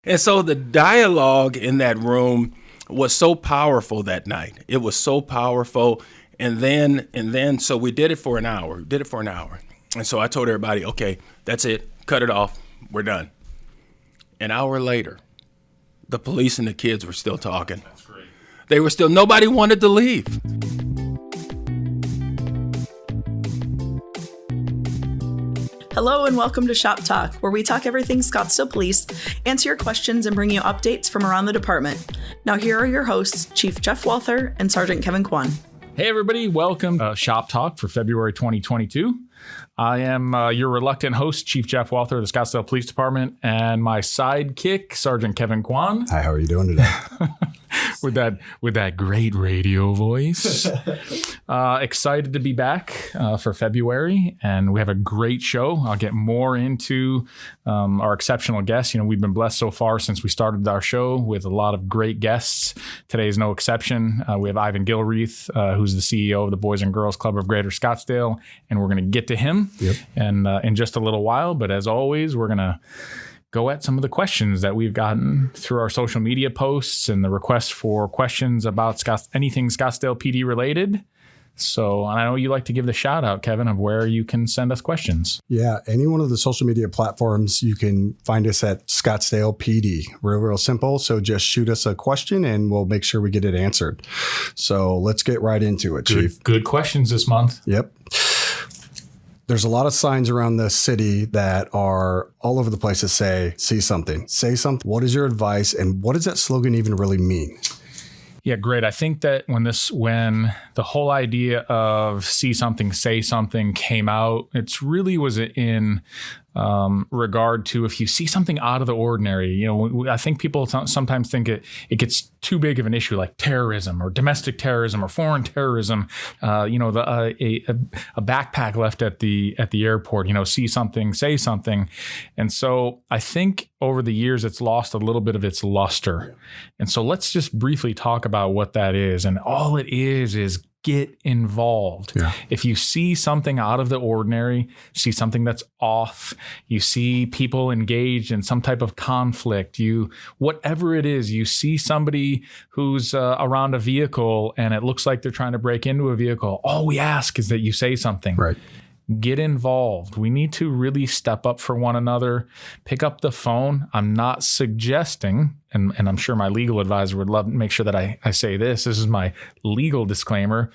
And so the dialogue in that room was so powerful that night. It was so powerful. And then, so we did it for an hour. And so I told everybody, okay, that's it. Cut it off. We're done. An hour later, the police and the kids were still talking. That's great. They were still, nobody wanted to leave. Hello and welcome to Shop Talk, where we talk everything Scottsdale Police, answer your questions, and bring you updates from around the department. Now here are your hosts, Chief Jeff Walther and Sergeant Kevin Kwan. Hey everybody, welcome to Shop Talk for February 2022. I am your reluctant host, Chief Jeff Walther of the Scottsdale Police Department, and my sidekick, Sergeant Kevin Kwan. Hi, how are you doing today? with that great radio voice. Excited to be back for February, and we have a great show. I'll get more into our exceptional guests. You know, we've been blessed so far since we started our show with a lot of great guests. Today is no exception. We have Ivan Gilreath, who's the CEO of the Boys and Girls Club of Greater Scottsdale, and we're going to get to him in just a little while. But as always, we're going to go at some of the questions that we've gotten through our social media posts and the requests for questions about anything Scottsdale PD related. So I know you like to give the shout out, Kevin, of where you can send us questions. Yeah, any one of the social media platforms, you can find us at ScottsdalePD. Real simple. So just shoot us a question and we'll make sure we get it answered. So let's get right into it, Chief. Good questions this month. Yep. There's a lot of signs around the city that are all over the place that say something. Say something. What is your advice? And what does that slogan even really mean? Yeah, great. I think that when the whole idea of see something, say something came out, it's really was in regard to if you see something out of the ordinary. You know, I think people sometimes think it gets too big of an issue, like terrorism or domestic terrorism or foreign terrorism. A backpack left at the airport. You know, see something, say something, and so I think over the years it's lost a little bit of its luster. And so let's just briefly talk about what that is. And all it is get involved. Yeah. If you see something out of the ordinary, see something that's off, you see people engaged in some type of conflict, whatever it is, you see somebody who's around a vehicle and it looks like they're trying to break into a vehicle, all we ask is that you say something. Right. Get involved. We need to really step up for one another. Pick up the phone. I'm not suggesting, and I'm sure my legal advisor would love to make sure that I say this. This is my legal disclaimer.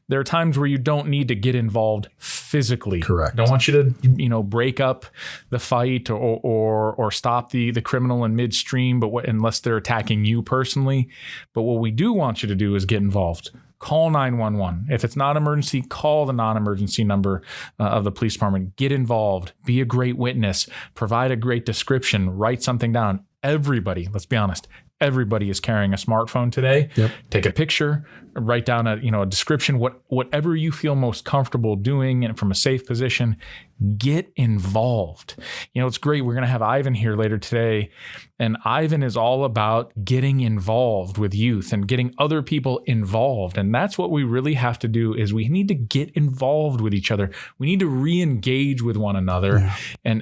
There are times where you don't need to get involved physically. Correct. Don't want you to, break up the fight or stop the criminal in midstream, unless they're attacking you personally. But what we do want you to do is get involved. Call 911. If it's not emergency, call the non-emergency number of the police department. Get involved. Be a great witness. Provide a great description. Write something down. Everybody, let's be honest, everybody is carrying a smartphone today. Yep. Take a picture, write down a description, whatever you feel most comfortable doing, and from a safe position, get involved. You know, it's great. We're going to have Ivan here later today, and Ivan is all about getting involved with youth and getting other people involved. And that's what we really have to do is we need to get involved with each other. We need to re-engage with one another. Yeah.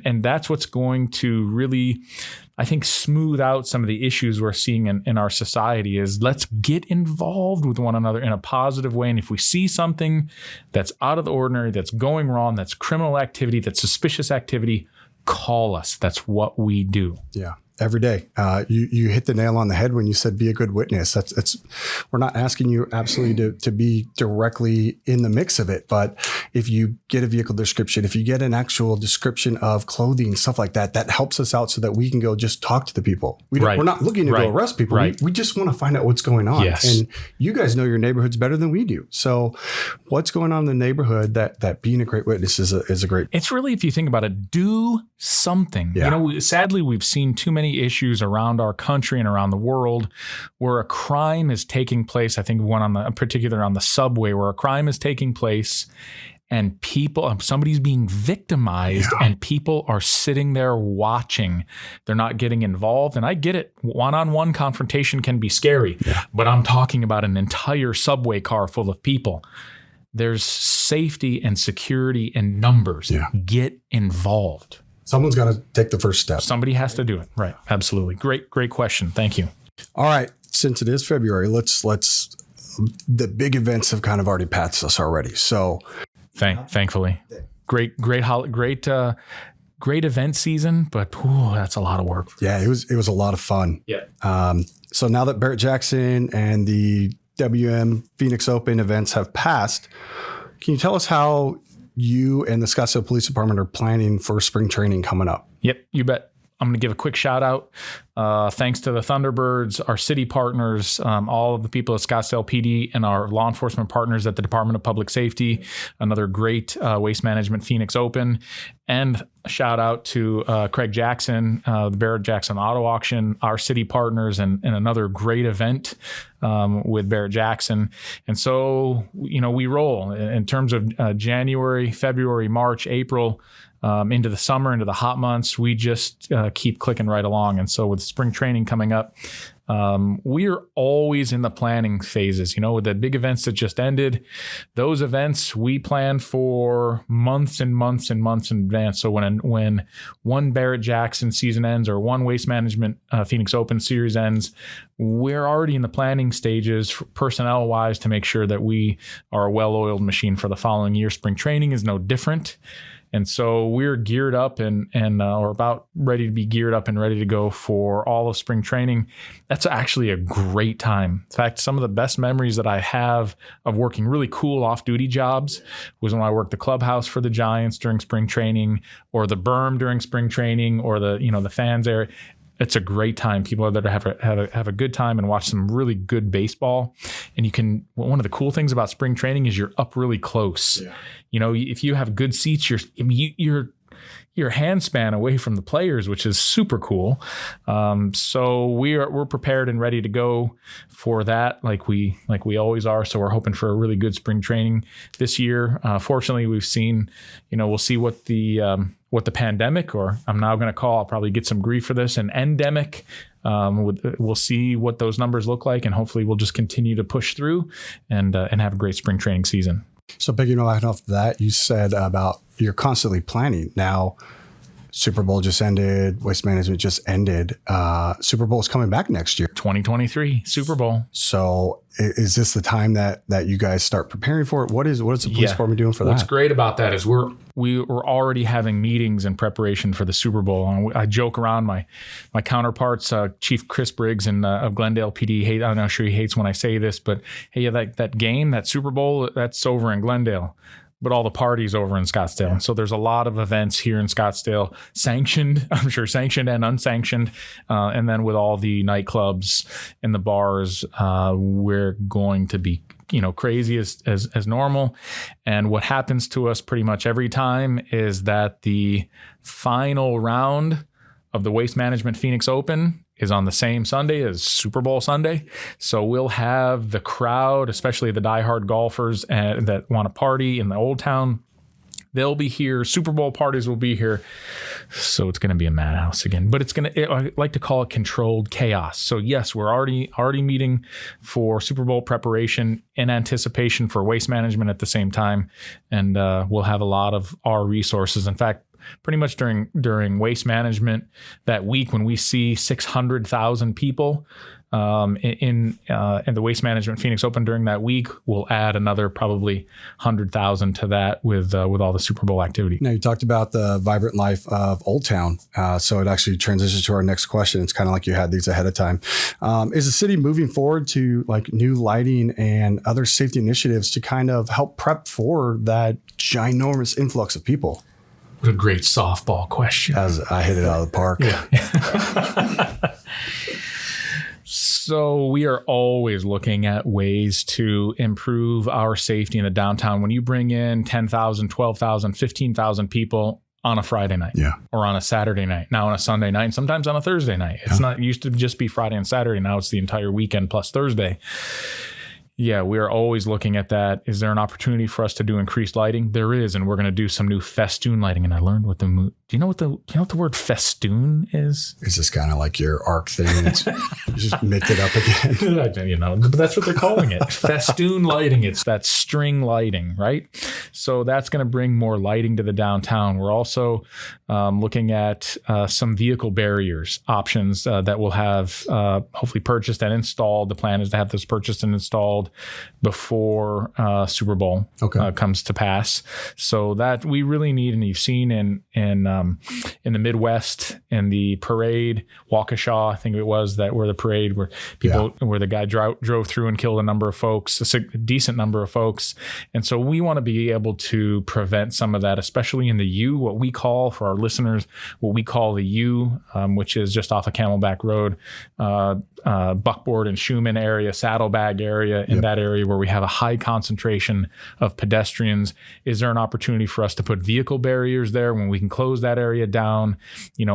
And that's what's going to really, I think, smooth out some of the issues we're seeing in our society. Is let's get involved with one another in a positive way. And if we see something that's out of the ordinary, that's going wrong, that's criminal activity, that's suspicious activity, call us. That's what we do. Yeah. Every day. You hit the nail on the head when you said be a good witness. We're not asking you absolutely to be directly in the mix of it, but if you get a vehicle description, if you get an actual description of clothing, stuff like that, that helps us out so that we can go just talk to the people. We're not looking to go arrest people. Right. We just want to find out what's going on. Yes. And you guys know your neighborhoods better than we do. So what's going on in the neighborhood that being a great witness is a great. It's really, if you think about it, do something. Yeah. You know, sadly, we've seen too many issues around our country and around the world where a crime is taking place. I think one in particular on the subway, where a crime is taking place and somebody's being victimized and people are sitting there watching. They're not getting involved. And I get it. One-on-one confrontation can be scary, but I'm talking about an entire subway car full of people. There's safety and security in numbers. Yeah. Get involved. Someone's got to take the first step. Somebody has to do it. Right. Absolutely. Great question. Thank you. All right. Since it is February, let's the big events have kind of already passed us already. So thankfully, great event season, but that's a lot of work. Yeah, it was a lot of fun. Yeah. So now that Barrett Jackson and the WM Phoenix Open events have passed, can you tell us how you and the Scottsdale Police Department are planning for spring training coming up? Yep, you bet. I'm going to give a quick shout out. Thanks to the Thunderbirds, our city partners, all of the people at Scottsdale PD, and our law enforcement partners at the Department of Public Safety. Another great Waste Management Phoenix Open. And a shout out to Craig Jackson, the Barrett Jackson Auto Auction, our city partners, and another great event with Barrett Jackson. And so, we roll in terms of January, February, March, April, into the summer, into the hot months. We just keep clicking right along. And so with spring training coming up, we're always in the planning phases. With the big events that just ended, those events we plan for months and months and months in advance. So when one Barrett Jackson season ends or one Waste Management Phoenix Open series ends, we're already in the planning stages personnel wise to make sure that we are a well-oiled machine for the following year. Spring training is no different. And so we're geared up and or about ready to be geared up and ready to go for all of spring training. That's actually a great time. In fact, some of the best memories that I have of working really cool off-duty jobs was when I worked the clubhouse for the Giants during spring training, or the berm during spring training, or the fans area. It's a great time. People are there to have a good time and watch some really good baseball. And one of the cool things about spring training is you're up really close. Yeah. If you have good seats, you're hand span away from the players, which is super cool. So we're prepared and ready to go for that, like we always are. So we're hoping for a really good spring training this year. Fortunately, we've seen, we'll see what the pandemic, or I'm now going to I'll probably get some grief for this, an endemic. We'll see what those numbers look like, and hopefully we'll just continue to push through and have a great spring training season. So, picking off that, you said about you're constantly planning. Now, Super Bowl just ended. Waste Management just ended. Super Bowl is coming back next year. 2023 Super Bowl. So is this the time that you guys start preparing for it? What is the police department doing for that? What's great about that is we're already having meetings in preparation for the Super Bowl. And I joke around, my counterparts, Chief Chris Briggs of Glendale PD, I'm not sure he hates when I say this, but hey, that game, that Super Bowl, that's over in Glendale. But all the parties over in Scottsdale. And so there's a lot of events here in Scottsdale, sanctioned and unsanctioned. And then with all the nightclubs and the bars, we're going to be, crazy as normal. And what happens to us pretty much every time is that the final round of the Waste Management Phoenix Open is on the same Sunday as Super Bowl Sunday. So we'll have the crowd, especially the diehard golfers that want to party in the Old Town. They'll be here. Super Bowl parties will be here. So it's going to be a madhouse again. But I like to call it controlled chaos. So yes, we're already meeting for Super Bowl preparation in anticipation for Waste Management at the same time. And we'll have a lot of our resources. In fact, pretty much during Waste Management that week, when we see 600,000 people in the Waste Management Phoenix Open during that week, we'll add another probably 100,000 to that with all the Super Bowl activity. Now, you talked about the vibrant life of Old Town, so it actually transitions to our next question. It's kind of like you had these ahead of time. Is the city moving forward to like new lighting and other safety initiatives to kind of help prep for that ginormous influx of people? What a great softball question. As I hit it out of the park. Yeah. So we are always looking at ways to improve our safety in the downtown. When you bring in 10,000, 12,000, 15,000 people on a Friday night, or on a Saturday night, now on a Sunday night, and sometimes on a Thursday night. It's not, it used to just be Friday and Saturday. Now it's the entire weekend plus Thursday. Yeah, we are always looking at that. Is there an opportunity for us to do increased lighting? There is, and we're going to do some new festoon lighting. And I learned what do you know what the word festoon is? Is this kind of like your arc thing? You just make it up again. But that's what they're calling it. Festoon lighting. It's that string lighting, right? So that's going to bring more lighting to the downtown. We're also looking at some vehicle barriers options that we'll have hopefully purchased and installed. The plan is to have this purchased and installed before Super Bowl comes to pass. So that we really need, and you've seen in the Midwest, in the parade, Waukesha, I think it was, that where the parade where where the guy drove through and killed a number of folks, a decent number of folks. And so we want to be able to prevent some of that, especially in the U, what we call, for our listeners, what we call the U, which is just off of Camelback Road, Buckboard and Schumann area, Saddlebag area, in that area where we have a high concentration of pedestrians. Is there an opportunity for us to put vehicle barriers there when we can close that area down,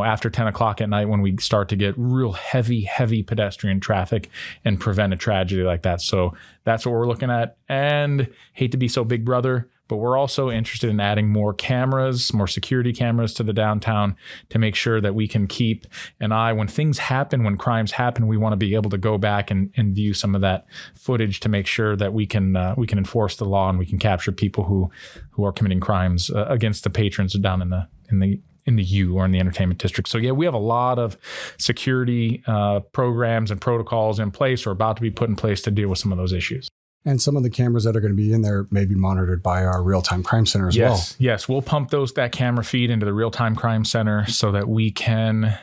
after 10 o'clock at night when we start to get real heavy pedestrian traffic, and prevent a tragedy like that? So that's what we're looking at. And hate to be so big brother, but we're also interested in adding more cameras, more security cameras to the downtown to make sure that we can keep an eye when things happen, when crimes happen. We want to be able to go back and view some of that footage to make sure that we can enforce the law and we can capture people who are committing crimes against the patrons down in the U or in the entertainment district. So yeah, we have a lot of security programs and protocols in place or about to be put in place to deal with some of those issues. And some of the cameras that are going to be in there may be monitored by our real-time crime center as well. Yes, we'll pump that camera feed into the real-time crime center so that we can.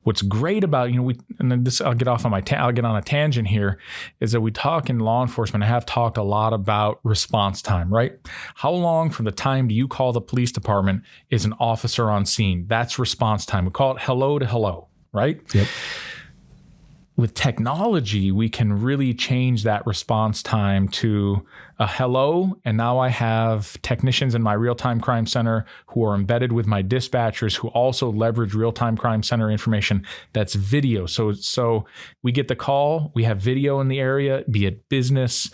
What's great about, and then this, I'll get on a tangent here, is that we talk in law enforcement. I have talked a lot about response time, right? How long from the time do you call the police department is an officer on scene? That's response time. We call it hello to hello, right? Yep. With technology, we can really change that response time to a hello. And now I have technicians in my real-time crime center who are embedded with my dispatchers who also leverage real-time crime center information that's video. So we get the call, we have video in the area, be it business,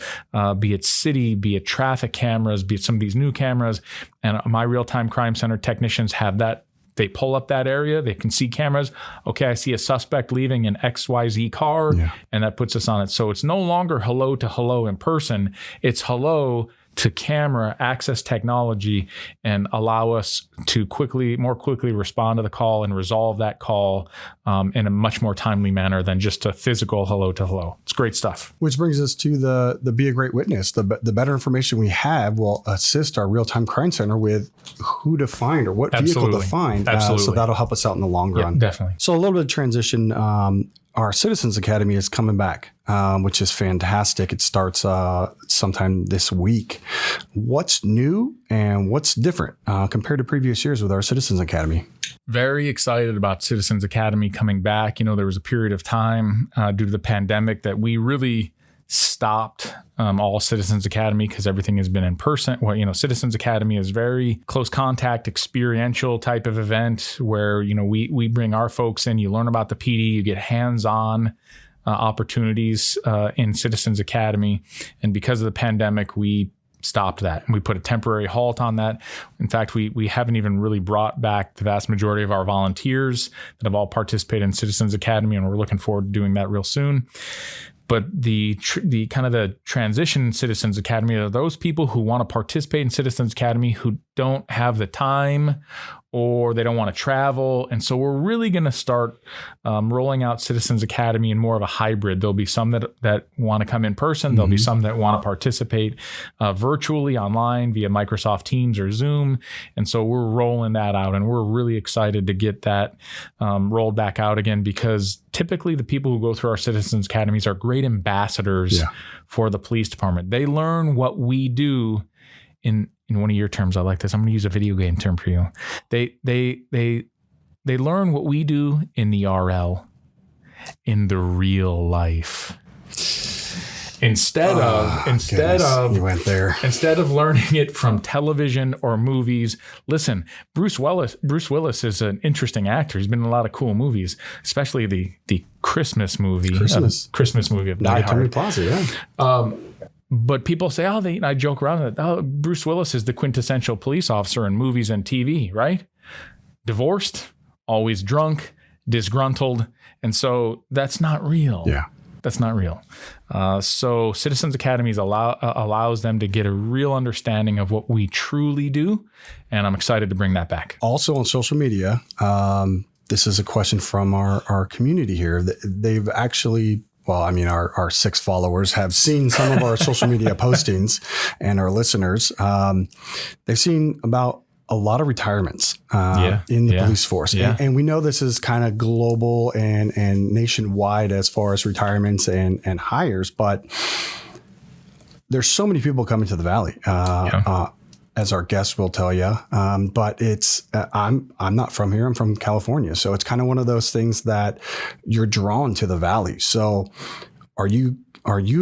be it city, be it traffic cameras, be it some of these new cameras. And my real-time crime center technicians have that. They pull up that area. They can see cameras. Okay, I see a suspect leaving an XYZ car, and that puts us on it. So it's no longer hello to hello in person. It's hello to camera, access technology, and allow us to more quickly respond to the call and resolve that call in a much more timely manner than just a physical hello to hello. It's great stuff. Which brings us to the Be a Great Witness. The better information we have will assist our real-time crime center with who to find or what vehicle to find. So that'll help us out in the long run. Definitely. So a little bit of transition. Our Citizens Academy is coming back, which is fantastic. It starts sometime this week. What's new and what's different compared to previous years with our Citizens Academy? Very excited about Citizens Academy coming back. There was a period of time due to the pandemic that we really stopped all Citizens Academy because everything has been in person. Well, Citizens Academy is very close contact, experiential type of event where, we bring our folks in, you learn about the PD, you get hands-on opportunities in Citizens Academy. And because of the pandemic, we stopped that and we put a temporary halt on that. In fact, we haven't even really brought back the vast majority of our volunteers that have all participated in Citizens Academy, and we're looking forward to doing that real soon. But the kind of the transition Citizens Academy are those people who want to participate in Citizens Academy who don't have the time or they don't want to travel. And so we're really going to start rolling out Citizens Academy in more of a hybrid. There'll be some that want to come in person. There'll be some that want to participate virtually online via Microsoft Teams or Zoom. And so we're rolling that out, and we're really excited to get that rolled back out again, because typically the people who go through our Citizens Academies are great ambassadors for the police department. They learn what we do in one of your terms. I like this. I'm going to use a video game term for you. They learn what we do in the RL, in the real life. Instead of you went there. Instead of learning it from television or movies. Listen, Bruce Willis is an interesting actor. He's been in a lot of cool movies, especially the Christmas movie. Christmas movie of Die Hard. Plaza, But people say, I joke around that, Bruce Willis is the quintessential police officer in movies and TV, right? Divorced, always drunk, disgruntled. And so that's not real. Yeah. That's not real. So Citizens Academies allows them to get a real understanding of what we truly do. And I'm excited to bring that back. Also on social media, this is a question from our community here. They've actually, our 6 followers have seen some of our social media postings, and our listeners, they've seen about a lot of retirements in the police force. Yeah. And we know this is kind of global and nationwide as far as retirements and hires, but there's so many people coming to the Valley, as our guests will tell you. But it's, I'm not from here. I'm from California. So it's kind of one of those things that you're drawn to the Valley. So are you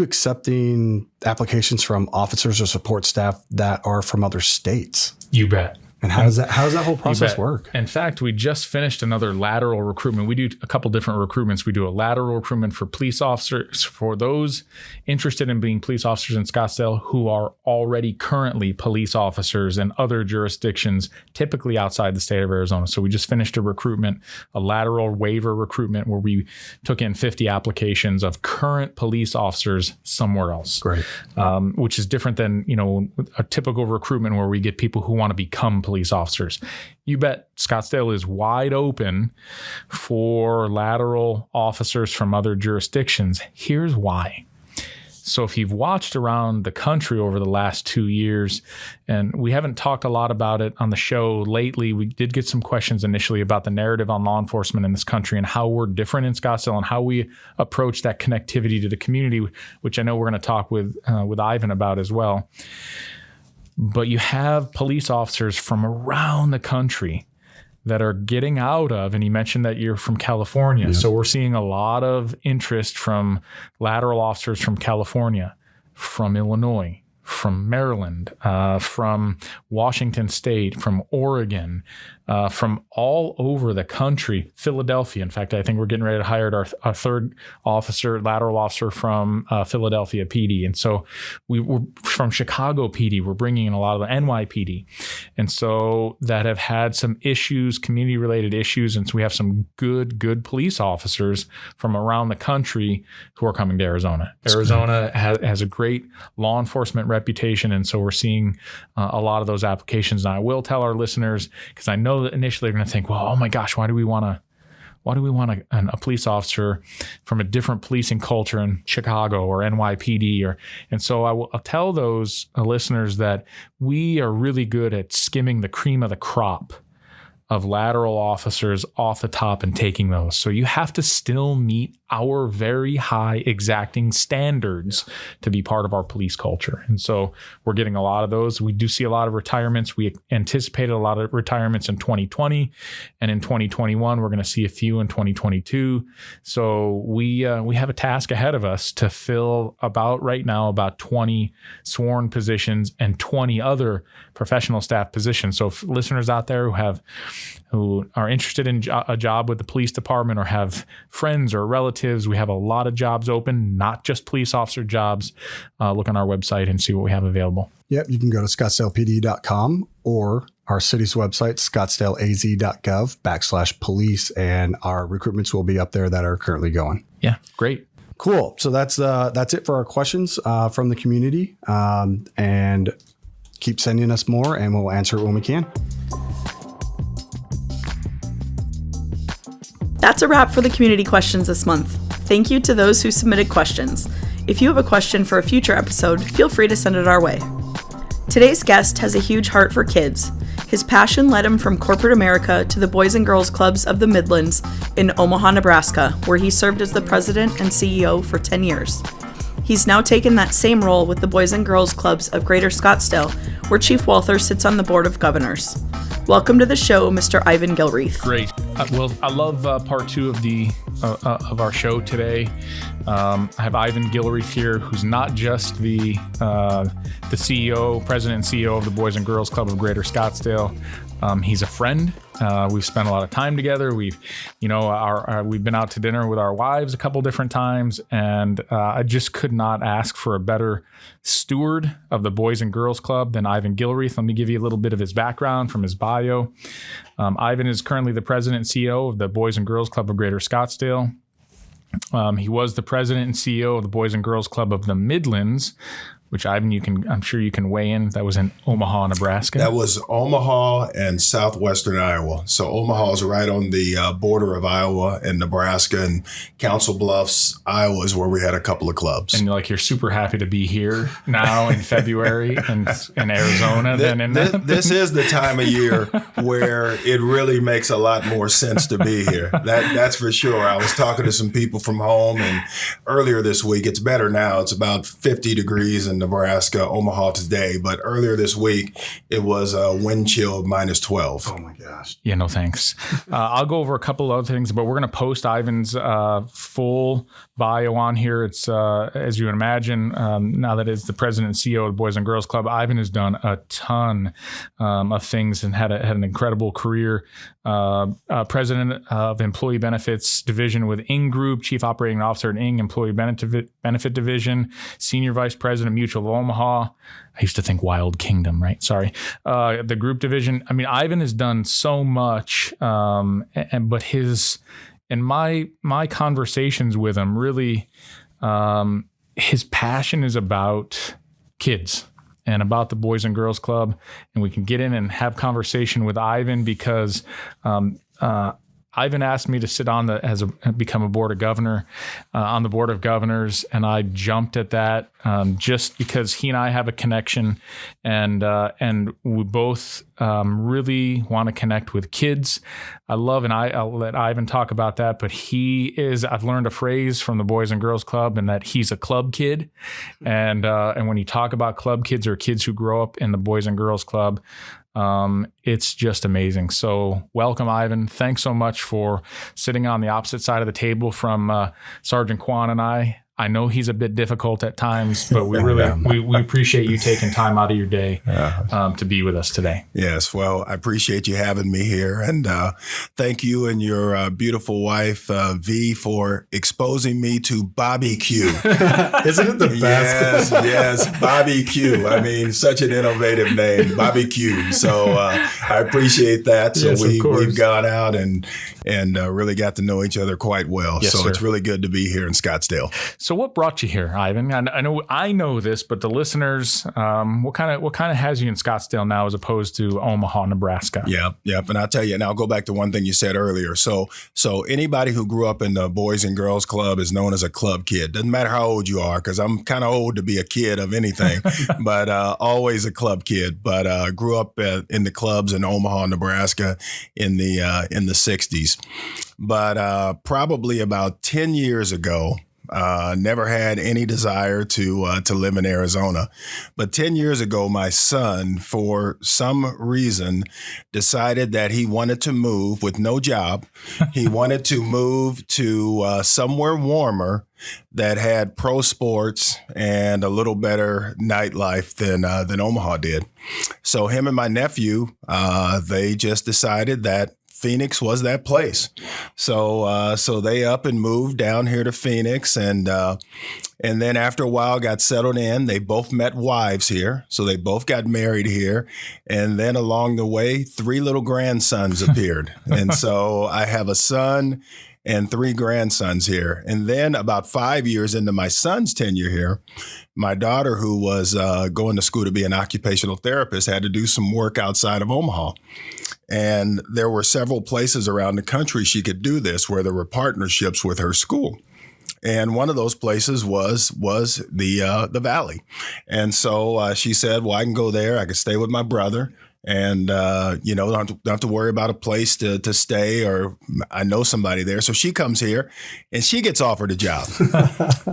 accepting applications from officers or support staff that are from other states? You bet. And how does that whole process work? In fact, we just finished another lateral recruitment. We do a couple different recruitments. We do a lateral recruitment for police officers, for those interested in being police officers in Scottsdale who are already currently police officers in other jurisdictions, typically outside the state of Arizona. So we just finished a recruitment, a lateral waiver recruitment, where we took in 50 applications of current police officers somewhere else. Great. Which is different than, a typical recruitment where we get people who want to become police officers. You bet Scottsdale is wide open for lateral officers from other jurisdictions. Here's why. So if you've watched around the country over the last 2 years, and we haven't talked a lot about it on the show lately, we did get some questions initially about the narrative on law enforcement in this country and how we're different in Scottsdale and how we approach that connectivity to the community, which I know we're going to talk with Ivan about as well. But you have police officers from around the country that are getting out of, and you mentioned that you're from California. Yeah. So we're seeing a lot of interest from lateral officers from California, from Illinois, from Maryland, from Washington State, from Oregon, from all over the country, Philadelphia. In fact, I think we're getting ready to hire our third lateral officer from Philadelphia PD. And so we're from Chicago PD. We're bringing in a lot of the NYPD. And so that have had some issues, community-related issues. And so we have some good police officers from around the country who are coming to Arizona. Arizona has a great law enforcement reputation. And so we're seeing a lot of those applications. And I will tell our listeners, because I know that initially they're going to think, well, oh my gosh, why do we want a police officer from a different policing culture in Chicago or NYPD? And so I'll tell those listeners that we are really good at skimming the cream of the crop of lateral officers off the top and taking those. So you have to still meet our very high exacting standards to be part of our police culture. And so we're getting a lot of those. We do see a lot of retirements. We anticipated a lot of retirements in 2020, and in 2021, we're going to see a few in 2022. So we have a task ahead of us to fill about 20 sworn positions and 20 other professional staff positions. So if listeners out there who are interested in a job with the police department or have friends or relatives, we have a lot of jobs open, not just police officer jobs. Look on our website and see what we have available. Yep. You can go to ScottsdalePD.com or our city's website, scottsdaleaz.gov/police, and our recruitments will be up there that are currently going. Yeah. Great. Cool. So that's it for our questions from the community. And keep sending us more and we'll answer it when we can. That's a wrap for the community questions this month. Thank you to those who submitted questions. If you have a question for a future episode, feel free to send it our way. Today's guest has a huge heart for kids. His passion led him from corporate America to the Boys and Girls Clubs of the Midlands in Omaha, Nebraska, where he served as the president and CEO for 10 years. He's now taken that same role with the Boys and Girls Clubs of Greater Scottsdale, where Chief Walther sits on the Board of Governors. Welcome to the show, Mr. Ivan Gilreath. Great. Well, I love part 2 of our show today. I have Ivan Gilreath here, who's not just the CEO, president and CEO of the Boys and Girls Club of Greater Scottsdale. He's a friend. We've spent a lot of time together. We've been out to dinner with our wives a couple different times, and I just could not ask for a better steward of the Boys and Girls Club than Ivan Gilreath. Let me give you a little bit of his background from his bio. Ivan is currently the president and CEO of the Boys and Girls Club of Greater Scottsdale. He was the president and CEO of the Boys and Girls Club of the Midlands, which Ivan, I'm sure you can weigh in. That was in Omaha, Nebraska. That was Omaha and southwestern Iowa. So Omaha is right on the border of Iowa and Nebraska, and Council Bluffs, Iowa is where we had a couple of clubs. And you're super happy to be here now in February and in Arizona. This is the time of year where it really makes a lot more sense to be here. That's for sure. I was talking to some people from home, and earlier this week, it's better now. It's about 50 degrees in Nebraska, Omaha today, but earlier this week it was a wind chill of -12. Oh my gosh. Yeah, no thanks. I'll go over a couple other things, but we're going to post Ivan's full bio on here. It's as you can imagine, now that it's the president and CEO of the Boys and Girls Club, Ivan has done a ton of things and had an incredible career. President of Employee Benefits Division with Ing Group, Chief Operating Officer at Ing Employee Benefit Division, Senior Vice President of Mutual of Omaha. I used to think Wild Kingdom, right? Sorry. The group division. I mean, Ivan has done so much, but in my conversations with him, really, his passion is about kids and about the Boys and Girls Club. And we can get in and have conversation with Ivan because Ivan asked me to sit on become a board of governor on the board of governors, and I jumped at that just because he and I have a connection, and we both really want to connect with kids. I'll let Ivan talk about that, but I've learned a phrase from the Boys and Girls Club, and that he's a club kid, and when you talk about club kids or kids who grow up in the Boys and Girls Club, it's just amazing. So welcome, Ivan. Thanks so much for sitting on the opposite side of the table from Sergeant Kwan and I. I know he's a bit difficult at times, but we really we appreciate you taking time out of your day to be with us today. Yes, well, I appreciate you having me here, and thank you and your beautiful wife V for exposing me to Bobby Q. Isn't it the best? Yes, Bobby Q. I mean, such an innovative name, Bobby Q. So I appreciate that. So yes, we've gone out and really got to know each other quite well. Yes, so sir. It's really good to be here in Scottsdale. So what brought you here, Ivan? I know this, but the listeners, what kind of has you in Scottsdale now as opposed to Omaha, Nebraska? Yep. And I'll tell you, and I'll go back to one thing you said earlier. So anybody who grew up in the Boys and Girls Club is known as a club kid. Doesn't matter how old you are, because I'm kind of old to be a kid of anything, but always a club kid. But grew up in the clubs in Omaha, Nebraska in the 60s. But probably about 10 years ago, never had any desire to live in Arizona. But 10 years ago, my son, for some reason, decided that he wanted to move with no job. He wanted to move to somewhere warmer that had pro sports and a little better nightlife than Omaha did. So him and my nephew, they just decided that Phoenix was that place. So they up and moved down here to Phoenix, and then after a while got settled in. They both met wives here. So they both got married here. And then along the way, 3 little grandsons appeared. And so I have a son and 3 grandsons here. And then about 5 years into my son's tenure here, my daughter, who was going to school to be an occupational therapist, had to do some work outside of Omaha. And there were several places around the country she could do this where there were partnerships with her school. And one of those places was the Valley. And so she said, well, I can go there. I can stay with my brother. And, don't have to worry about a place to stay, or I know somebody there. So she comes here and she gets offered a job.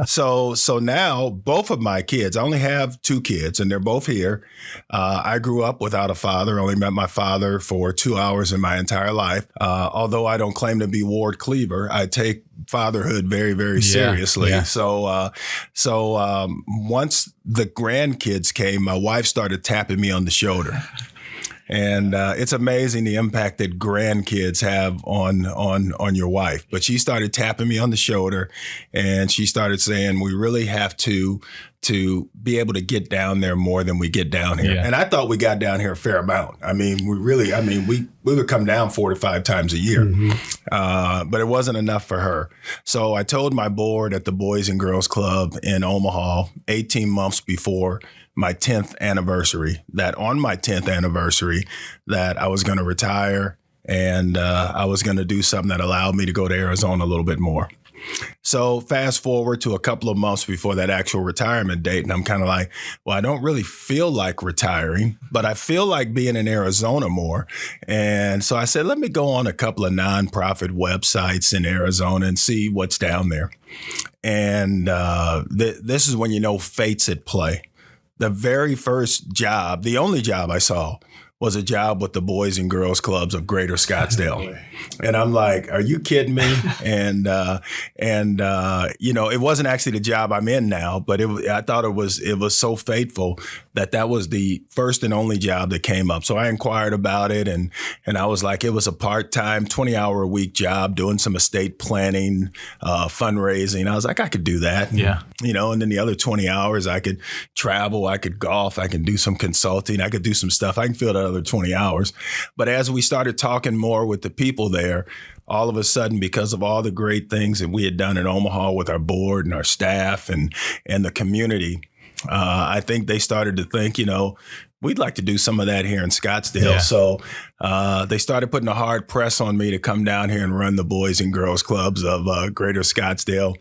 So now both of my kids, I only have 2 kids and they're both here. I grew up without a father, only met my father for 2 hours in my entire life. Although I don't claim to be Ward Cleaver, I take fatherhood very, very seriously. Yeah. So once the grandkids came, my wife started tapping me on the shoulder. And it's amazing the impact that grandkids have on your wife. But she started tapping me on the shoulder, and she started saying, we really have to be able to get down there more than we get down here. Yeah. And I thought we got down here a fair amount. I mean, we would come down 4 to 5 times a year, but it wasn't enough for her. So I told my board at the Boys and Girls Club in Omaha 18 months before my 10th anniversary, that on my 10th anniversary, that I was going to retire and I was going to do something that allowed me to go to Arizona a little bit more. So fast forward to a couple of months before that actual retirement date, and I'm kind of like, well, I don't really feel like retiring, but I feel like being in Arizona more. And so I said, let me go on a couple of nonprofit websites in Arizona and see what's down there. And this is when you know fate's at play. The very first job, the only job I saw, was a job with the Boys and Girls Clubs of Greater Scottsdale. And I'm like, are you kidding me? And it wasn't actually the job I'm in now, but I thought it was so fateful that was the first and only job that came up. So I inquired about it, and I was like, it was a part-time 20-hour-a-week job doing some estate planning, fundraising. I was like, I could do that. Yeah. And then the other 20 hours I could travel, I could golf, I could do some consulting, I could do some stuff. I can fill that other 20 hours. But as we started talking more with the people there, all of a sudden, because of all the great things that we had done in Omaha with our board and our staff and the community, I think they started to think, we'd like to do some of that here in Scottsdale. Yeah. So they started putting a hard press on me to come down here and run the Boys and Girls Clubs of Greater Scottsdale.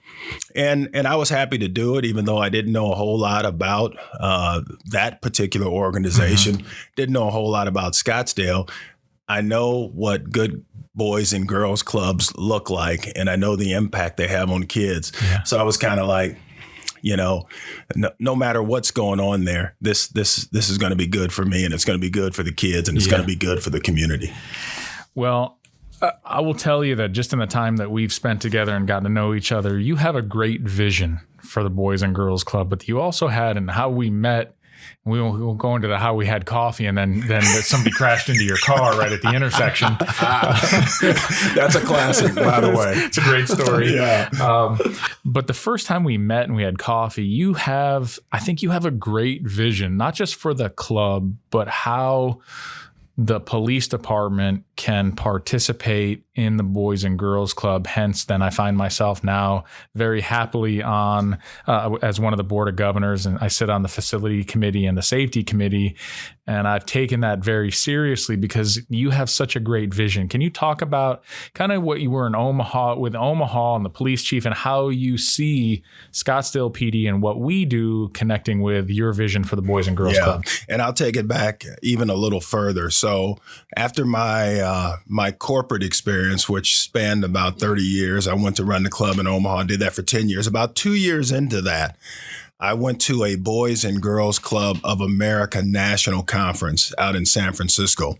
And I was happy to do it, even though I didn't know a whole lot about that particular organization, didn't know a whole lot about Scottsdale. I know what good Boys and Girls Clubs look like, and I know the impact they have on kids. Yeah. So I was kind of like, no matter what's going on there, this is going to be good for me, and it's going to be good for the kids, and it's going to be good for the community. Well, I will tell you that just in the time that we've spent together and gotten to know each other, you have a great vision for the Boys and Girls Club, but you also had, and how we met, we won't go into how we had coffee and then somebody crashed into your car right at the intersection. That's a classic, by the way. It's a great story. Yeah. But the first time we met and we had coffee, I think you have a great vision, not just for the club, but how the police department can participate in the Boys and Girls Club. Hence, then I find myself now very happily on as one of the board of governors, and I sit on the facility committee and the safety committee. And I've taken that very seriously because you have such a great vision. Can you talk about kind of what you were in Omaha with Omaha and the police chief, and how you see Scottsdale PD and what we do connecting with your vision for the Boys and Girls Club? And I'll take it back even a little further. So after my corporate experience, which spanned about 30 years, I went to run the club in Omaha, did that for 10 years. About 2 years into that, I went to a Boys and Girls Club of America national conference out in San Francisco.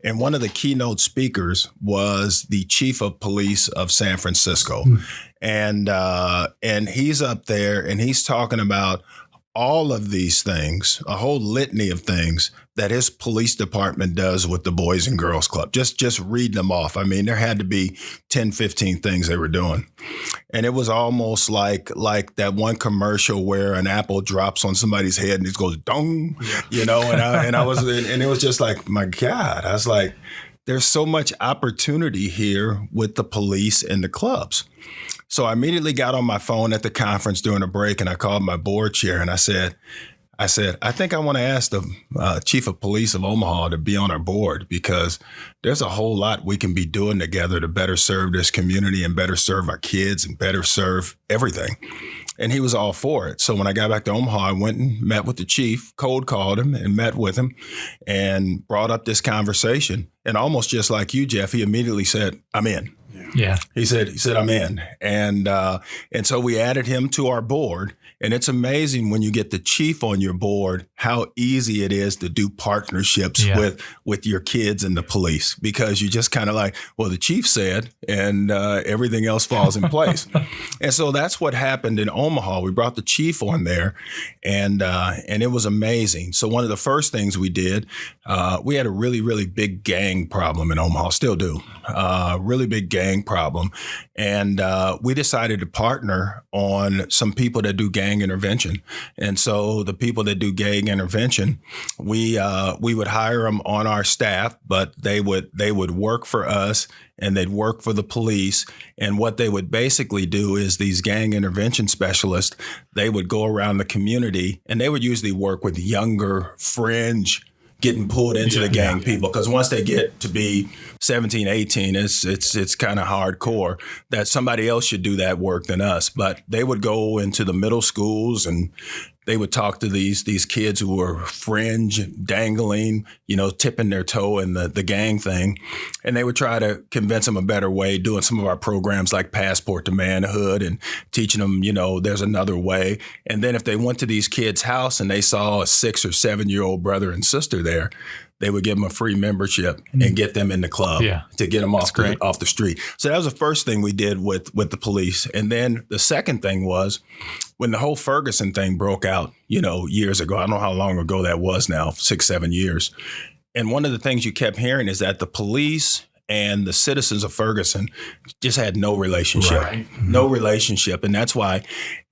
And one of the keynote speakers was the chief of police of San Francisco. And he's up there and he's talking about all of these things, a whole litany of things that his police department does with the Boys and Girls Club. Just read them off. I mean, there had to be 10, 15 things they were doing. And it was almost like that one commercial where an apple drops on somebody's head and it goes dong, and it was just like, my God, I was like, there's so much opportunity here with the police and the clubs. So I immediately got on my phone at the conference during a break and I called my board chair and I said, I think I want to ask the chief of police of Omaha to be on our board, because there's a whole lot we can be doing together to better serve this community and better serve our kids and better serve everything. And he was all for it. So when I got back to Omaha, I went and met with the chief, cold called him and met with him and brought up this conversation. And almost just like you, Jeff, he immediately said, I'm in. Yeah. He said, I'm in. And so we added him to our board. And it's amazing when you get the chief on your board, how easy it is to do partnerships with your kids and the police, because you just kind of like, well, the chief said, and everything else falls in place. And so that's what happened in Omaha. We brought the chief on there, and it was amazing. So one of the first things we did, we had a really, really big gang problem in Omaha, still do, really big gang problem. And we decided to partner on some people that do gang intervention. And so the people that do gang intervention, we would hire them on our staff, but they would work for us and they'd work for the police. And what they would basically do is these gang intervention specialists, they would go around the community and they would usually work with younger fringe getting pulled into the gang people, because once they get to be 17, 18, it's kind of hardcore that somebody else should do that work than us. But they would go into the middle schools and they would talk to these kids who were fringe, dangling, tipping their toe in the gang thing. And they would try to convince them a better way, doing some of our programs like Passport to Manhood and teaching them, there's another way. And then if they went to these kids' house and they saw a 6 or 7 year old brother and sister there, they would give them a free membership and get them in the club to get them off the street. So that was the first thing we did with the police. And then the second thing was when the whole Ferguson thing broke out, years ago. I don't know how long ago that was now, 6, 7 years. And one of the things you kept hearing is that the police and the citizens of Ferguson just had no relationship, no relationship. And that's why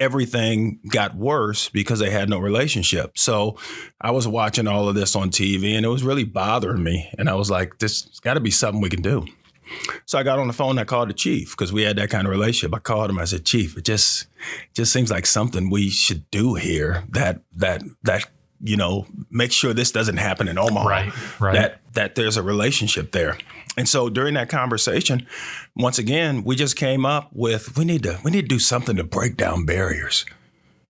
everything got worse, because they had no relationship. So I was watching all of this on TV and it was really bothering me. And I was like, this has got to be something we can do. So I got on the phone and I called the chief, because we had that kind of relationship. I called him. I said, Chief, it just seems like something we should do here that make sure this doesn't happen in Omaha, that there's a relationship there. And so during that conversation, once again, we just came up with, we need to do something to break down barriers.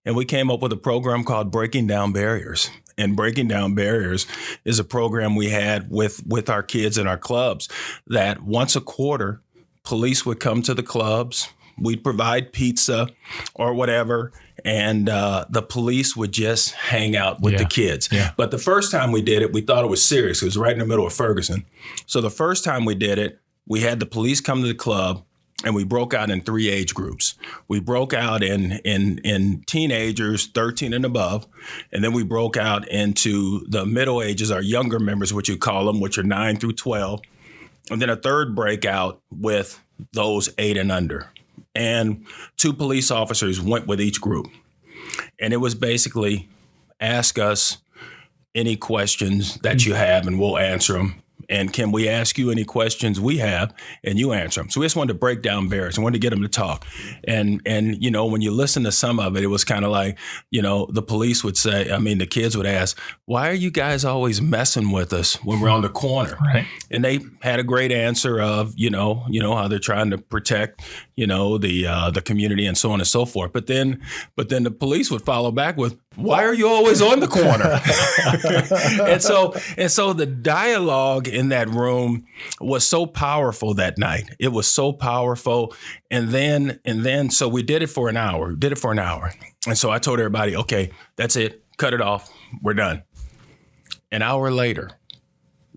And we came up with a program called Breaking Down Barriers. And Breaking Down Barriers is a program we had with our kids in our clubs, that once a quarter, police would come to the clubs. We'd provide pizza or whatever, and the police would just hang out with the kids. Yeah. But the first time we did it, we thought it was serious. It was right in the middle of Ferguson. So the first time we did it, we had the police come to the club, and we broke out in 3 age groups. We broke out in teenagers, 13 and above, and then we broke out into the middle ages, our younger members, what you call them, which are 9 through 12, and then a third breakout with those 8 and under. And 2 police officers went with each group. And it was basically, ask us any questions that you have and we'll answer them. And can we ask you any questions we have and you answer them? So we just wanted to break down barriers. I wanted to get them to talk. And when you listen to some of it, it was kind of like, the police would say, the kids would ask, why are you guys always messing with us when we're on the corner? Right. And they had a great answer of, how they're trying to protect, the community and so on and so forth. But then the police would follow back with, why are you always on the corner? and so the dialogue in that room was so powerful that night. It was so powerful. And then so we did it for an hour. And so I told everybody, okay, that's it. Cut it off. We're done. An hour later,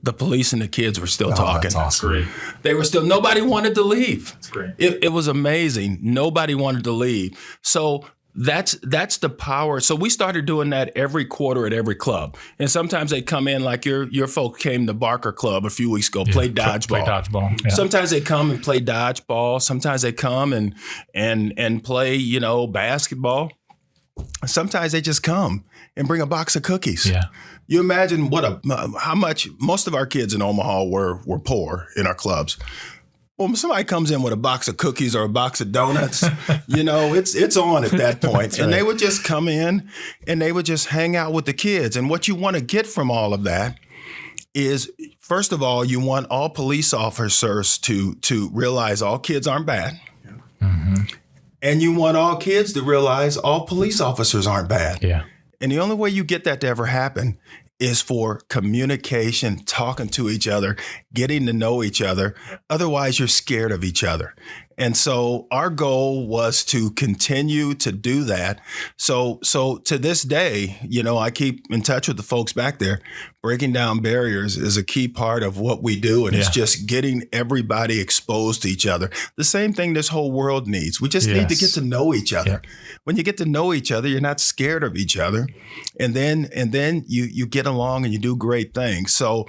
the police and the kids were still talking. That's awesome. Great. They were still, nobody wanted to leave. That's great. It was amazing. Nobody wanted to leave. So that's the power. So we started doing that every quarter at every club. And sometimes they come in, like your folk came to Barker Club a few weeks ago, played dodgeball. Yeah. Sometimes they come and play dodgeball. Sometimes they come and play, basketball. Sometimes they just come and bring a box of cookies. Yeah. You imagine how much most of our kids in Omaha were poor in our clubs. Well, when somebody comes in with a box of cookies or a box of donuts, it's on at that point. And they would just come in and they would just hang out with the kids. And what you want to get from all of that is, first of all, you want all police officers to realize all kids aren't bad. Mm-hmm. And you want all kids to realize all police officers aren't bad. Yeah. And the only way you get that to ever happen is for communication, talking to each other, getting to know each other. Otherwise, you're scared of each other. And so our goal was to continue to do that. So to this day, I keep in touch with the folks back there. Breaking down barriers is a key part of what we do. And it's just getting everybody exposed to each other. The same thing this whole world needs. We just need to get to know each other. Yeah. When you get to know each other, you're not scared of each other. And then you get along and you do great things. So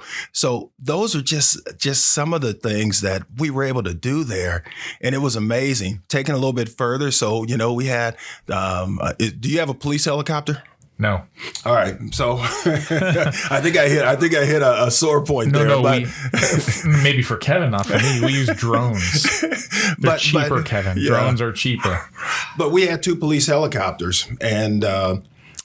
those are just some of the things that we were able to do there. And it was amazing. Taking a little bit further. So, we had, do you have a police helicopter? No. All right. So I think I hit a sore point there. No, maybe for Kevin, not for me. We use drones. They're cheaper, Kevin. Yeah. Drones are cheaper. But we had 2 police helicopters, and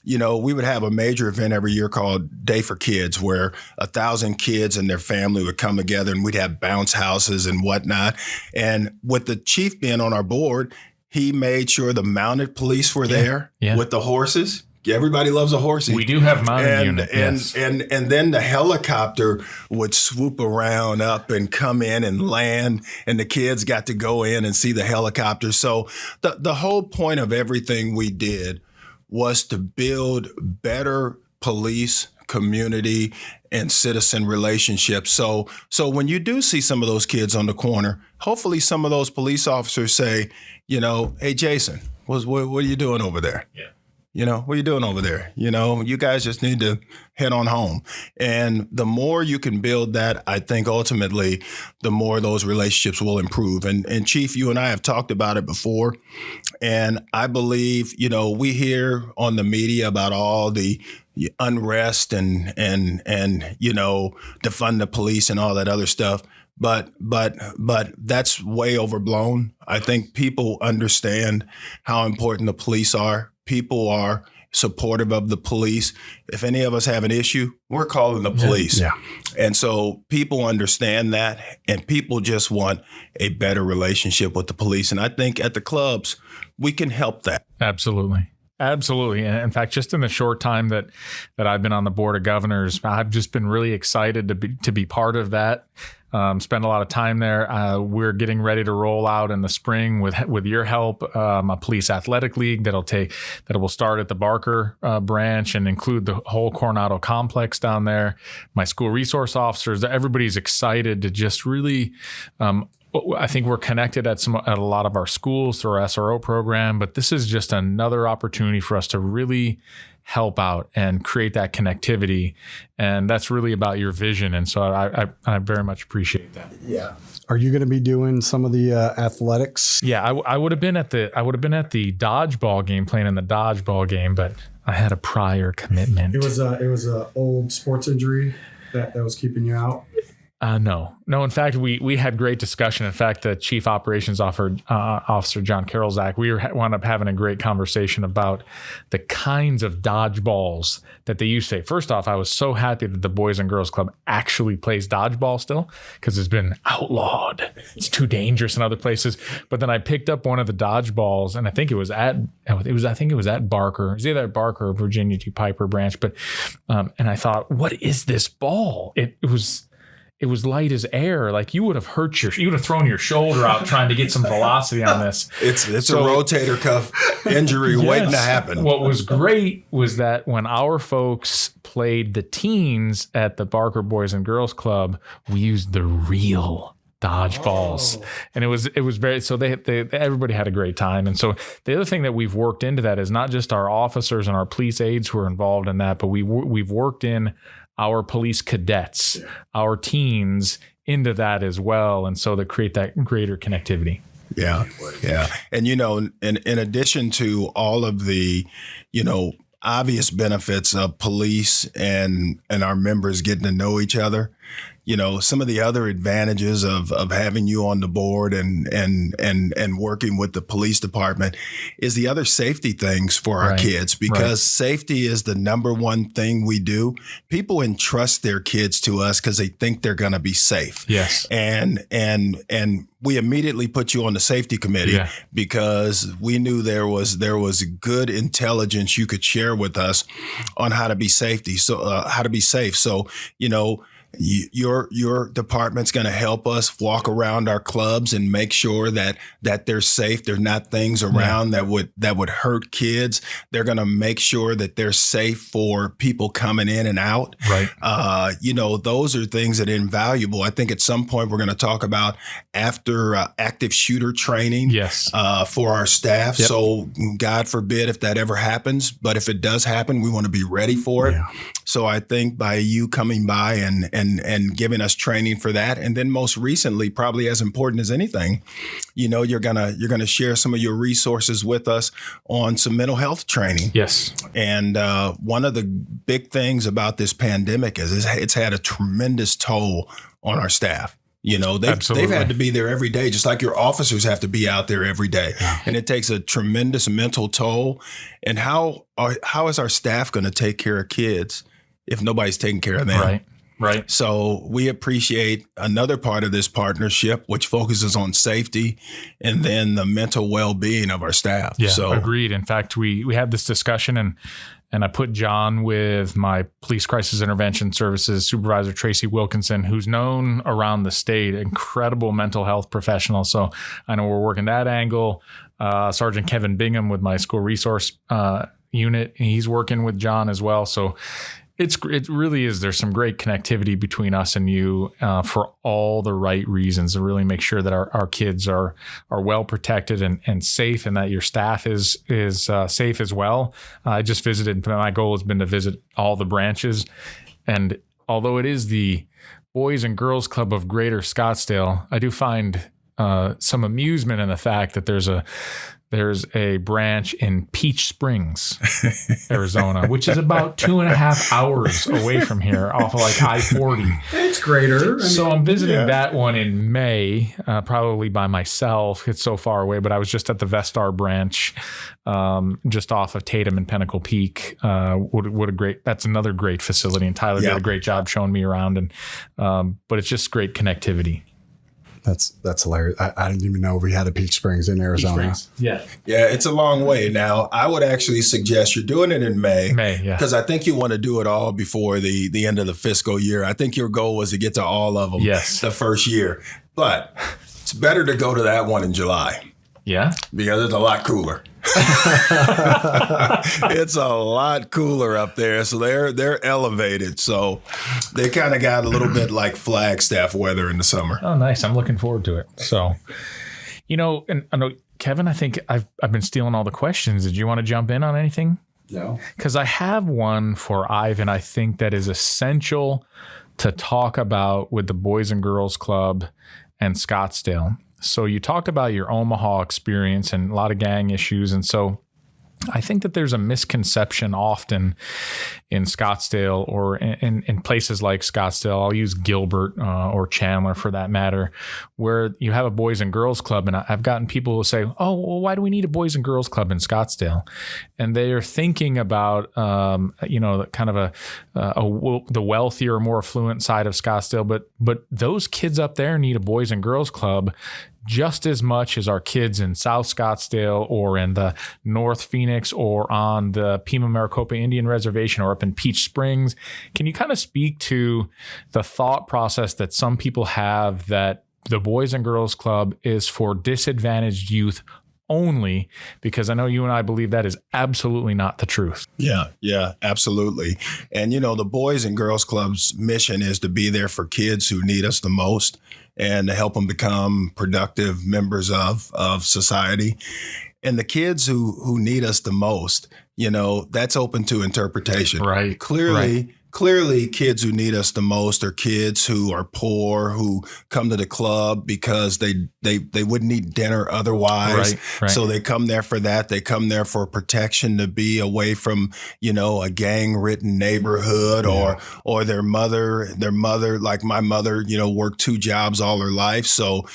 we would have a major event every year called Day for Kids, where 1,000 kids and their family would come together, and we'd have bounce houses and whatnot. And with the chief being on our board, he made sure the mounted police were there with the horses. Everybody loves a horsey. We do have mounted unit, and then the helicopter would swoop around up and come in and land, and the kids got to go in and see the helicopter. So the whole point of everything we did was to build better police, community, and citizen relationships. So when you do see some of those kids on the corner, hopefully some of those police officers say, hey, Jason, what are you doing over there? Yeah. What are you doing over there? You guys just need to head on home. And the more you can build that, I think ultimately, the more those relationships will improve. And Chief, you and I have talked about it before. And I believe, we hear on the media about all the unrest and defund the police and all that other stuff. But that's way overblown. I think people understand how important the police are. People are supportive of the police. If any of us have an issue, we're calling the police. Yeah. And so people understand that, and people just want a better relationship with the police. And I think at the clubs, we can help that. Absolutely. Absolutely. And in fact, just in the short time that I've been on the board of governors, I've just been really excited to be part of that. Spend a lot of time there. We're getting ready to roll out in the spring with your help, a police athletic league that will start at the Barker branch and include the whole Coronado complex down there. My school resource officers, everybody's excited to just really. I think we're connected at a lot of our schools through our SRO program, but this is just another opportunity for us to really help out and create that connectivity. And that's really about your vision. And so I very much appreciate that. Yeah. Are you going to be doing some of the athletics? Yeah, I would have been at the dodgeball game, playing in the dodgeball game, but I had a prior commitment. It was a old sports injury that was keeping you out. No. In fact, we had great discussion. In fact, the chief operations officer, John Karolzak, we wound up having a great conversation about the kinds of dodgeballs that they used to say. First off, I was so happy that the Boys and Girls Club actually plays dodgeball still, because it's been outlawed. It's too dangerous in other places. But then I picked up one of the dodgeballs, and I think it was at Barker. It was either at Barker or Virginia T. Piper branch. But and I thought, what is this ball? It was light as air. Like you would have thrown your shoulder out trying to get some velocity on this. It's a rotator cuff injury waiting to happen. What was great was that when our folks played the teens at the Barker Boys and Girls Club, we used the real dodgeballs. And it was very, so they everybody had a great time. And so the other thing that we've worked into that is not just our officers and our police aides who are involved in that, but we've worked in our police cadets, our teens into that as well. And so to create that greater connectivity. Yeah. Yeah. And, in addition to all of the, obvious benefits of police and our members getting to know each other, some of the other advantages of having you on the board and working with the police department is the other safety things for our kids, because safety is the number one thing we do. People entrust their kids to us because they think they're going to be safe. Yes. And we immediately put you on the safety committee because we knew there was good intelligence you could share with us on how to be safe. So, your department's going to help us walk around our clubs and make sure that they're safe. There's not things around that would hurt kids. They're going to make sure that they're safe for people coming in and out. Right. Those are things that are invaluable. I think at some point we're going to talk about after active shooter training. Yes. For our staff. Yep. So God forbid if that ever happens, but if it does happen, we want to be ready for it. Yeah. So I think by you coming by and giving us training for that, and then most recently, probably as important as anything, you're gonna share some of your resources with us on some mental health training. Yes. And one of the big things about this pandemic is it's had a tremendous toll on our staff. They've had to be there every day, just like your officers have to be out there every day. Yeah. And it takes a tremendous mental toll. And how is our staff going to take care of kids if nobody's taking care of them? Right. So we appreciate another part of this partnership, which focuses on safety and then the mental well-being of our staff. Yeah, so agreed. In fact, we had this discussion and I put John with my Police Crisis Intervention Services Supervisor, Tracy Wilkinson, who's known around the state, incredible mental health professional. So I know we're working that angle. Sergeant Kevin Bingham with my school resource unit, he's working with John as well. So it really is. There's some great connectivity between us and you for all the right reasons to really make sure that our kids are well protected and safe, and that your staff is safe as well. I just visited. My goal has been to visit all the branches, and although it is the Boys and Girls Club of Greater Scottsdale, I do find some amusement in the fact that there's a branch in Peach Springs, Arizona, which is about 2.5 hours away from here off of like I-40. It's greater. So I'm visiting that one in May, probably by myself. It's so far away, but I was just at the Vestar branch, just off of Tatum and Pinnacle Peak. That's another great facility. And Tyler did a great job showing me around, but it's just great connectivity. That's hilarious. I didn't even know we had a Peach Springs in Arizona. Yeah, it's a long way. Now, I would actually suggest you're doing it in May. Because I think you want to do it all before the end of the fiscal year. I think your goal was to get to all of them the first year. But it's better to go to that one in July. Yeah? Because it's a lot cooler. It's a lot cooler up there. So they're elevated. So they kind of got a little bit like Flagstaff weather in the summer. Oh, nice. I'm looking forward to it. So, and I know, Kevin, I think I've been stealing all the questions. Did you want to jump in on anything? No. Because I have one for Ivan, I think that is essential to talk about with the Boys and Girls Club and Scottsdale. So you talked about your Omaha experience and a lot of gang issues. And so I think that there's a misconception often in Scottsdale or in places like Scottsdale. I'll use Gilbert or Chandler for that matter, where you have a Boys and Girls Club. And I've gotten people who say, oh, well, why do we need a Boys and Girls Club in Scottsdale? And they are thinking about, kind of the wealthier, more affluent side of Scottsdale. But those kids up there need a Boys and Girls Club just as much as our kids in South Scottsdale or in the North Phoenix or on the Pima Maricopa Indian Reservation or up in Peach Springs. Can you kind of speak to the thought process that some people have that the Boys and Girls Club is for disadvantaged youth only? Because I know you and I believe that is absolutely not the truth. Yeah, absolutely. And, the Boys and Girls Club's mission is to be there for kids who need us the most and to help them become productive members of society. And the kids who need us the most, that's open to interpretation. Right. Clearly, kids who need us the most are kids who are poor, who come to the club because they they wouldn't eat dinner otherwise. Right. So they come there for that. They come there for protection, to be away from, a gang-ridden neighborhood, or their mother, like my mother, worked 2 jobs all her life. So,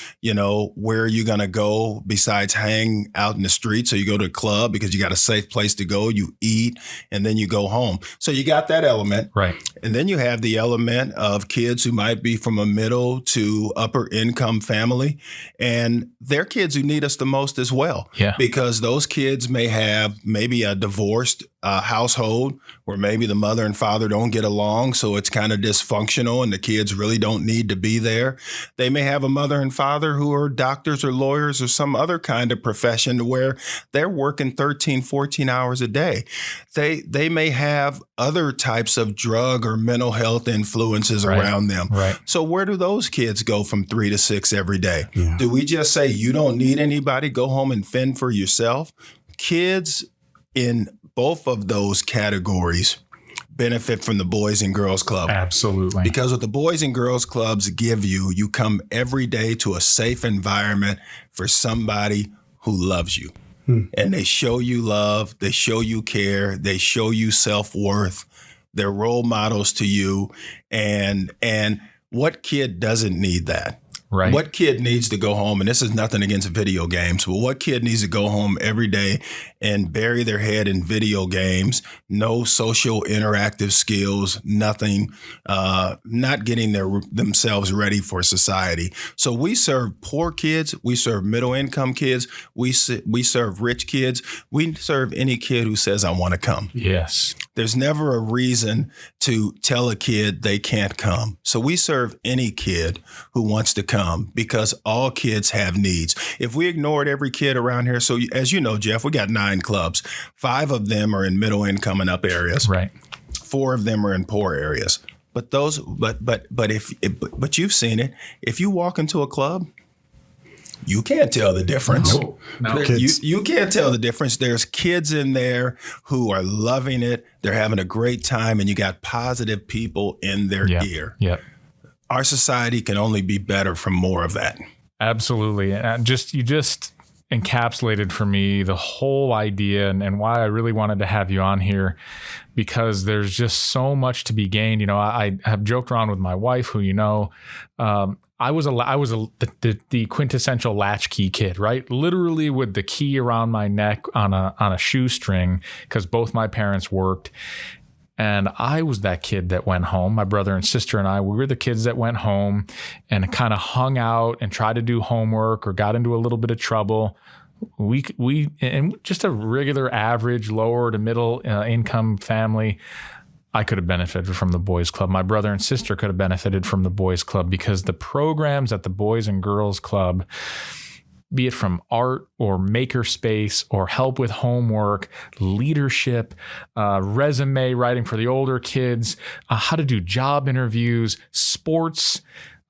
where are you going to go besides hang out in the street? So you go to a club because you got a safe place to go, you eat, and then you go home. So you got that element. Right. And then you have the element of kids who might be from a middle to upper income family, and they're kids who need us the most as well. Yeah. Because those kids may have maybe a divorced household where maybe the mother and father don't get along, so it's kind of dysfunctional and the kids really don't need to be there. They may have a mother and father who are doctors or lawyers or some other kind of profession where they're working 13, 14 hours a day. They may have other types of drug or mental health influences around them. Right. So where do those kids go from 3 to 6 every day? Yeah. Do we just say, you don't need anybody, go home and fend for yourself? Kids in both of those categories benefit from the Boys and Girls Club. Absolutely. Because what the Boys and Girls Clubs give you, you come every day to a safe environment for somebody who loves you. And they show you love, they show you care, they show you self-worth. They're role models to you. And what kid doesn't need that? Right. What kid needs to go home, and this is nothing against video games, but what kid needs to go home every day and bury their head in video games, no social interactive skills, nothing, not getting themselves ready for society? So we serve poor kids, we serve middle income kids, we serve rich kids, we serve any kid who says, I want to come. Yes. There's never a reason to tell a kid they can't come. So we serve any kid who wants to come, because all kids have needs. If we ignored every kid around here, so as you know, Jeff, we got 9 clubs. 5 of them are in middle income and up areas. Right. 4 of them are in poor areas. But you've seen it. If you walk into a club, you can't tell the difference. No. You can't tell the difference. There's kids in there who are loving it. They're having a great time, and you got positive people in their ear. Yeah. Our society can only be better from more of that. Absolutely. And you just encapsulated for me the whole idea and why I really wanted to have you on here, because there's just so much to be gained. I have joked around with my wife, who I was the quintessential latchkey kid, right? Literally with the key around my neck on a shoestring, because both my parents worked. And I was that kid that went home. My brother and sister and we were the kids that went home and kind of hung out and tried to do homework or got into a little bit of trouble. We and just a regular average lower to middle income family, I could have benefited from the Boys Club. My brother and sister could have benefited from the Boys Club, because the programs at the Boys and Girls Club, be it from art or makerspace or help with homework, leadership, resume writing for the older kids, how to do job interviews, sports,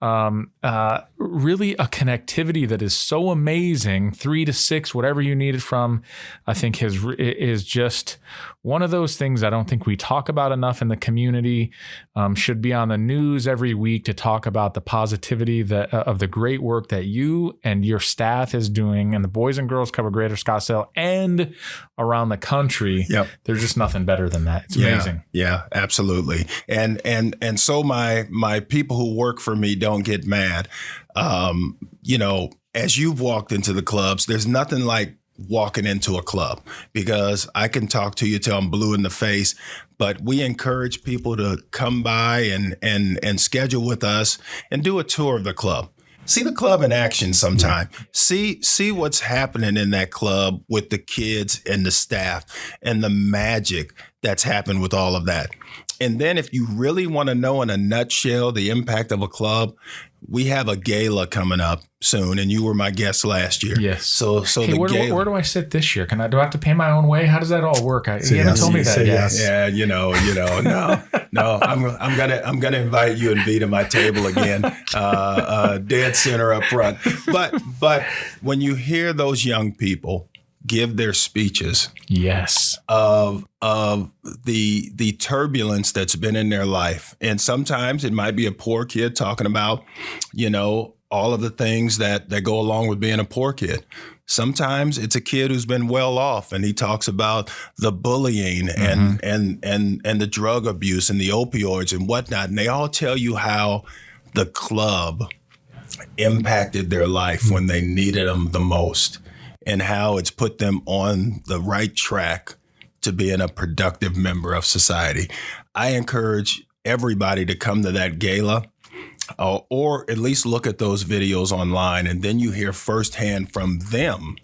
really a connectivity that is so amazing. 3 to 6, whatever you need it from, I think is just one of those things I don't think we talk about enough in the community. Should be on the news every week to talk about the positivity of the great work that you and your staff is doing, and the Boys and Girls Club of Greater Scottsdale and around the country. Yep. There's just nothing better than that. It's amazing. Yeah, absolutely. And so my people who work for me don't get mad. As you've walked into the clubs, there's nothing like walking into a club, because I can talk to you till I'm blue in the face, but we encourage people to come by and schedule with us and do a tour of the club. See the club in action sometime. See what's happening in that club with the kids and the staff and the magic that's happened with all of that. And then if you really want to know in a nutshell the impact of a club, we have a gala coming up soon, and you were my guest last year. Yes. So hey, the gala. Where do I sit this year? Do I have to pay my own way? How does that all work? You haven't told me that yet. Yes. Yeah, no. I'm gonna invite you and V to my table again, dead center up front. But when you hear those young people give their speeches, yes, of the turbulence that's been in their life, and sometimes it might be a poor kid talking about, all of the things that go along with being a poor kid. Sometimes it's a kid who's been well off, and he talks about the bullying and the drug abuse and the opioids and whatnot. And they all tell you how the club impacted their life when they needed them the most, and how it's put them on the right track to being a productive member of society. I encourage everybody to come to that gala, or at least look at those videos online, and then you hear firsthand from them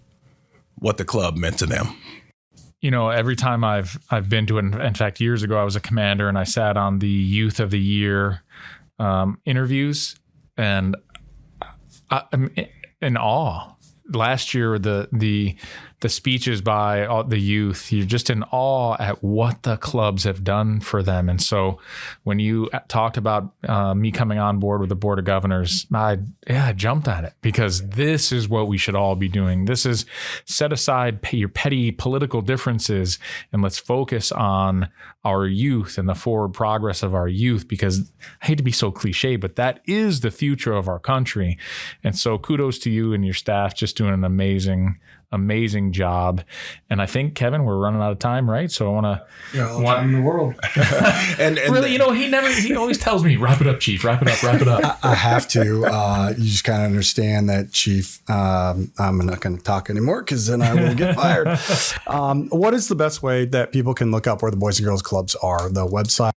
what the club meant to them. You know, every time I've been to it, in fact, years ago, I was a commander and I sat on the Youth of the Year interviews, and I'm in awe. Last year, the speeches by the youth, you're just in awe at what the clubs have done for them. And so when you talked about me coming on board with the Board of Governors, I jumped at it, because this is what we should all be doing. This is set aside your petty political differences and let's focus on our youth and the forward progress of our youth, because I hate to be so cliche, but that is the future of our country. And so kudos to you and your staff, just doing an amazing job. And I think, Kevin, we're running out of time, right? So I want to all the time in the world. and really, he always tells me, wrap it up, Chief, wrap it up. I have to. You just kind of understand that, Chief. I'm not going to talk anymore, because then I will get fired. What is the best way that people can look up where the Boys and Girls Clubs are? The website?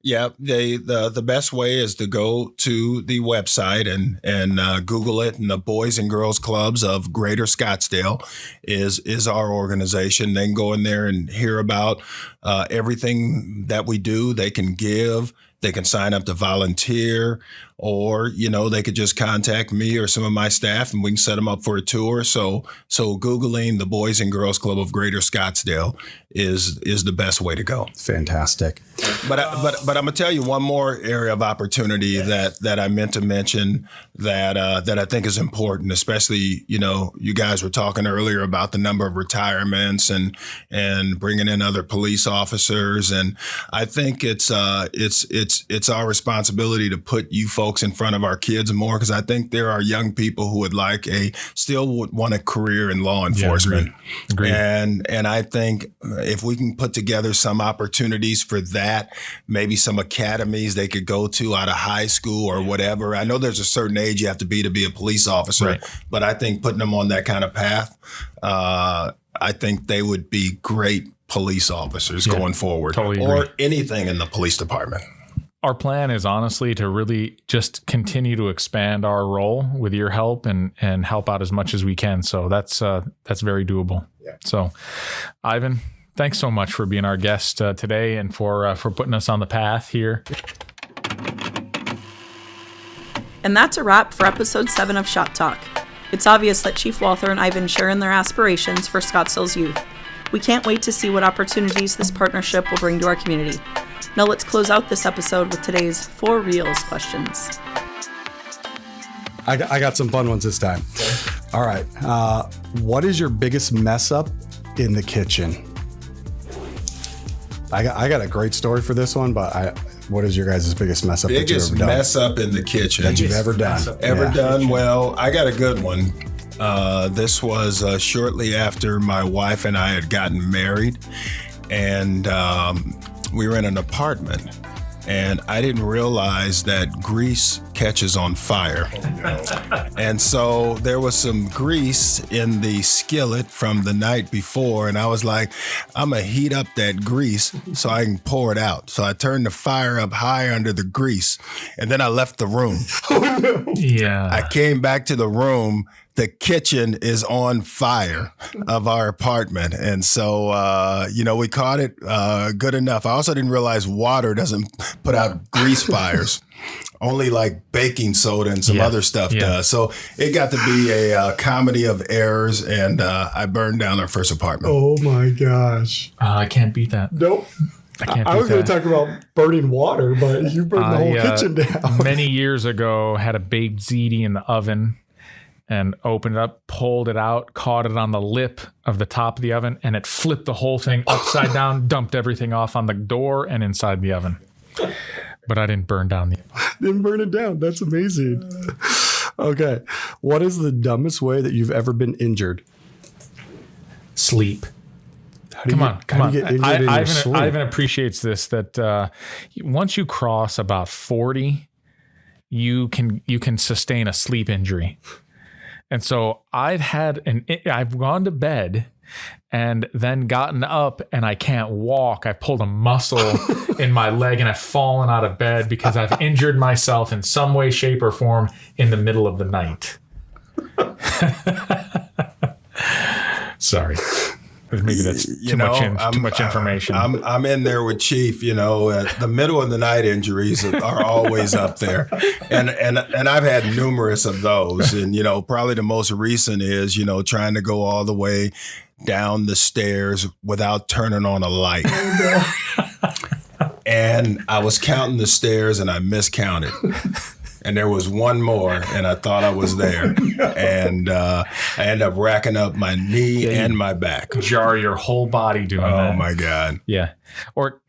Yeah, the best way is to go to the website and Google it. And the Boys and Girls Clubs of Greater Scottsdale is our organization. They can go in there and hear about everything that we do. They can give. They can sign up to volunteer, or, they could just contact me or some of my staff and we can set them up for a tour. So Googling the Boys and Girls Club of Greater Scottsdale is the best way to go. Fantastic. But I'm gonna tell you one more area of opportunity that I meant to mention that I think is important, especially, you guys were talking earlier about the number of retirements and bringing in other police officers. And I think it's our responsibility to put you folks in front of our kids more, because I think there are young people who would still want a career in law enforcement. Yeah, agreed. And I think if we can put together some opportunities for that, maybe some academies they could go to out of high school or whatever. I know there's a certain age you have to be a police officer, right, but I think putting them on that kind of path, I think they would be great police officers going forward, totally or agree. Anything in the police department. Our plan is honestly to really just continue to expand our role with your help and help out as much as we can. So that's very doable. Yeah. So, Ivan, thanks so much for being our guest today and for putting us on the path here. And that's a wrap for episode 7 of Shop Talk. It's obvious that Chief Walther and Ivan share in their aspirations for Scottsdale's youth. We can't wait to see what opportunities this partnership will bring to our community. Now let's close out this episode with today's 4 Reels questions. I got some fun ones this time. All right. What is your biggest mess up in the kitchen? I got a great story for this one, but what is your guys' biggest mess up that you've ever done? Biggest mess up in the kitchen that you've ever done? Done? Well, I got a good one. This was shortly after my wife and I had gotten married, and we were in an apartment, and I didn't realize that grease catches on fire. And so there was some grease in the skillet from the night before, and I was like, I'm gonna heat up that grease so I can pour it out. So I turned the fire up high under the grease, and then I left the room. Oh, no. Yeah. I came back to the room. The kitchen is on fire of our apartment. And so, we caught it good enough. I also didn't realize water doesn't put out grease fires. Only like baking soda and some other stuff does. So it got to be a comedy of errors, and I burned down our first apartment. Oh, my gosh. I can't beat that. Nope. I was going to talk about burning water, but you burned the whole kitchen down. Many years ago, had a baked ziti in the oven and opened it up, pulled it out, caught it on the lip of the top of the oven, and it flipped the whole thing upside down, dumped everything off on the door and inside the oven. But I didn't burn down the oven. Didn't burn it down. That's amazing. Okay. What is the dumbest way that you've ever been injured? Sleep. Come on. Ivan appreciates this, that once you cross about 40, you can sustain a sleep injury. And so I've gone to bed and then gotten up and I can't walk. I pulled a muscle in my leg and I've fallen out of bed because I've injured myself in some way, shape, or form in the middle of the night. Sorry. Maybe that's too much information. I'm in there with Chief. The middle of the night injuries are always up there, and I've had numerous of those. And probably the most recent is trying to go all the way down the stairs without turning on a light. And I was counting the stairs and I miscounted. And there was one more, and I thought I was there. And I ended up racking up my knee and my back. Jar your whole body doing that. Oh, my God. Yeah. Or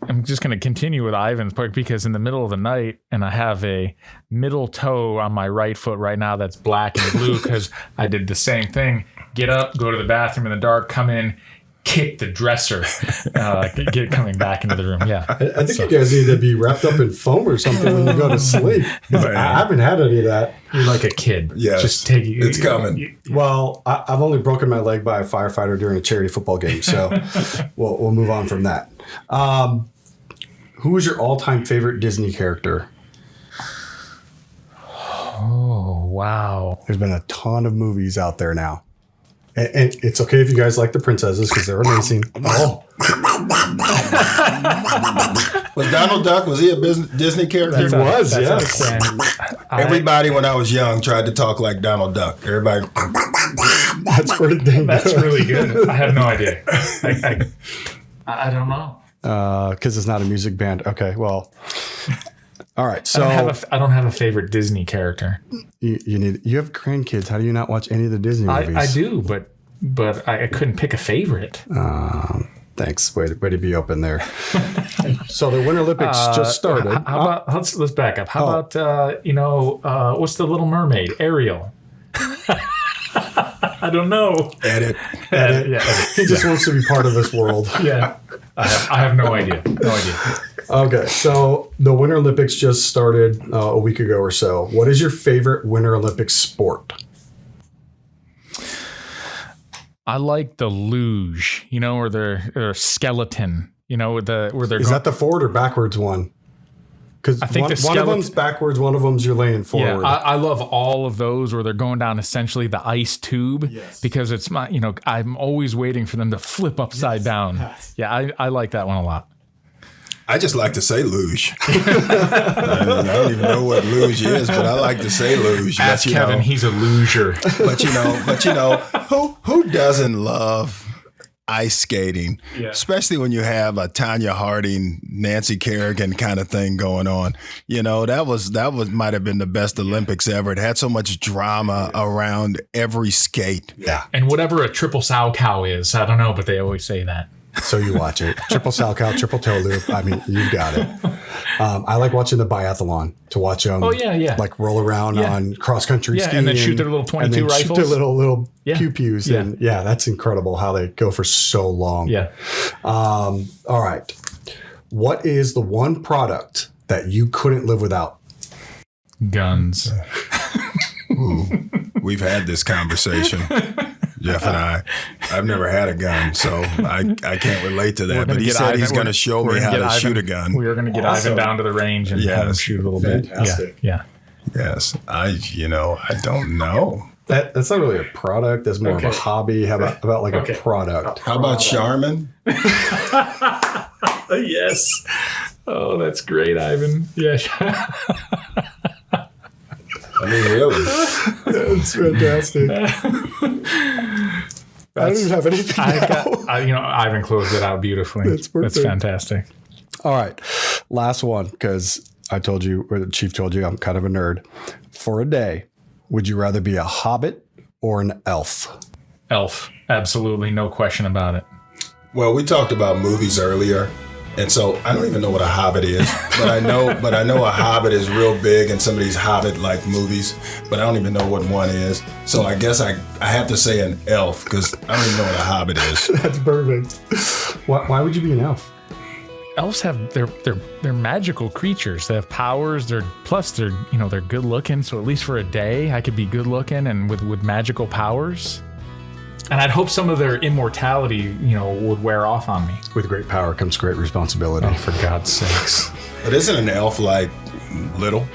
I'm just going to continue with Ivan's part, because in the middle of the night, and I have a middle toe on my right foot right now that's black and blue because I did the same thing. Get up, go to the bathroom in the dark, come in, kick the dresser, coming back into the room. Yeah. I think you guys need to be wrapped up in foam or something when you go to sleep. I haven't had any of that. You're like a kid. Yeah. Just take it. It's coming. Well, I've only broken my leg by a firefighter during a charity football game. So we'll move on from that. Who is your all-time favorite Disney character? Oh, wow. There's been a ton of movies out there now. And it's okay if you guys like the princesses because they're amazing. Oh. Was Donald Duck, was he a Disney character? He was, yes. Everybody when I was young tried to talk like Donald Duck. Everybody. That's pretty dang good. That's really good. I have no idea. I don't know. Because it's not a music band. Okay, well. All right, so I don't have a favorite Disney character. You have grandkids. How do you not watch any of the Disney movies? I do, but I couldn't pick a favorit. Thanks. Way to be open there. So the Winter Olympics just started. How about let's back up. How about what's the Little Mermaid? Ariel. I don't know. Edit. He just wants to be part of this world. Yeah. I have no idea. Okay, so the Winter Olympics just started a week ago or so. What is your favorite Winter Olympics sport? I like the luge, or their skeleton, where they're. Is that the forward or backwards one? Because one of them's backwards, one of them's you're laying forward. Yeah, I love all of those where they're going down essentially the ice tube, because it's my, I'm always waiting for them to flip upside down. Yes. Yeah, I like that one a lot. I just like to say luge. I don't even know what luge is, but I like to say luge. Ask Kevin, he's a luger. But who doesn't love ice skating? Yeah. Especially when you have a Tanya Harding, Nancy Kerrigan kind of thing going on. That might have been the best Olympics ever. It had so much drama around every skate. Yeah. And whatever a triple sow cow is, I don't know, but they always say that. So you watch it. Triple sow cow, triple toe loop. I mean, you've got it. I like watching the biathlon to watch them. Like roll around on cross country skiing, and then shoot their little 22 rifles. Shoot their little pew pews, and that's incredible how they go for so long. Yeah. All right. What is the one product that you couldn't live without? Guns. Ooh, we've had this conversation. Jeff and I've never had a gun, so I can't relate to that. But he said he's going to show me how to shoot a gun. We are going to get Ivan down to the range and have him shoot a little bit. Yeah. Yes. I don't know. That's not really a product. That's more of a hobby. How about like a product? How about Charmin? Yes. Oh, that's great, Ivan. Yeah. I mean, really? That's fantastic. I don't even have anything Ivan closed it out beautifully. That's fantastic. All right. Last one, because I told you, or the Chief told you, I'm kind of a nerd. For a day, would you rather be a hobbit or an elf? Elf. Absolutely. No question about it. Well, we talked about movies earlier. And so I don't even know what a hobbit is, but I know a hobbit is real big in some of these hobbit-like movies, but I don't even know what one is. So I guess I have to say an elf because I don't even know what a hobbit is. That's perfect. Why would you be an elf? Elves have they're magical creatures. They have powers. They're good looking. So at least for a day, I could be good looking and with magical powers. And I'd hope some of their immortality, would wear off on me. With great power comes great responsibility. Oh, for God's sakes! But isn't an elf like little?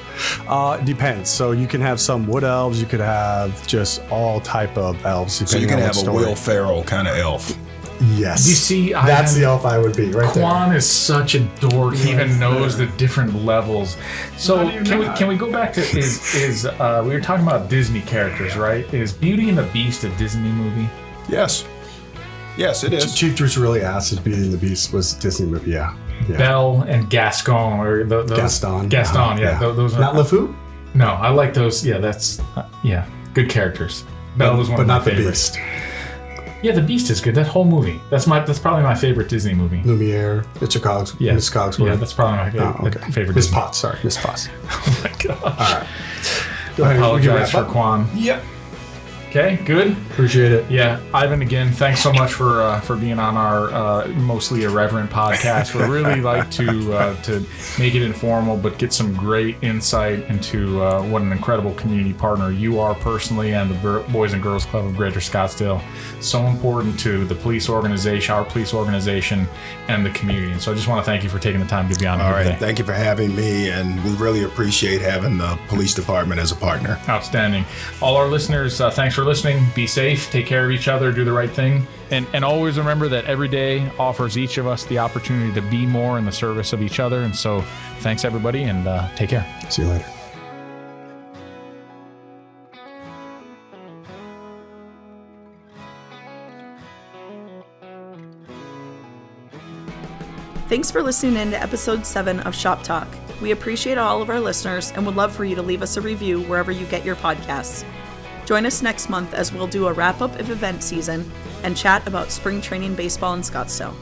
Depends. So you can have some wood elves. You could have just all type of elves. So you can have a Will Ferrell kind of elf. Yes. You see, that's the elf I would be right there. Quan is such a dork. He even knows the different levels. So can we go back to we were talking about Disney characters, right? Is Beauty and the Beast a Disney movie? Yes, it is. Chief Drew's really asked if Beauty and the Beast was a Disney movie. Yeah. Belle and Gaston, or Gaston. Yeah. Those are not LeFou. No, I like those. Yeah, that's good characters. Belle was one of my favorites. But not the Beast. Yeah, the Beast is good. That whole movie. That's probably my favorite Disney movie. Lumiere, Miss Cogsworth. Yeah, that's probably my favorite. Miss Potts. Sorry, Miss Potts. Oh my god. All right. Go ahead. I apologize for Quan. Yep. Okay, good. Appreciate it. Yeah, Ivan, again, thanks so much for being on our mostly irreverent podcast. We really like to make it informal, but get some great insight into what an incredible community partner you are personally, and the Boys and Girls Club of Greater Scottsdale. So important to the police organization, our police organization, and the community. And so I just want to thank you for taking the time to be on here today. Thank you for having me, and we really appreciate having the police department as a partner. Outstanding. All our listeners, thanks for listening. Be safe, take care of each other, do the right thing, and always remember that every day offers each of us the opportunity to be more in the service of each other. And so thanks everybody, and take care. See you later. Thanks for listening in to episode 7 of Shop Talk. We appreciate all of our listeners and would love for you to leave us a review wherever you get your podcasts. Join us next month as we'll do a wrap-up of event season and chat about spring training baseball in Scottsdale.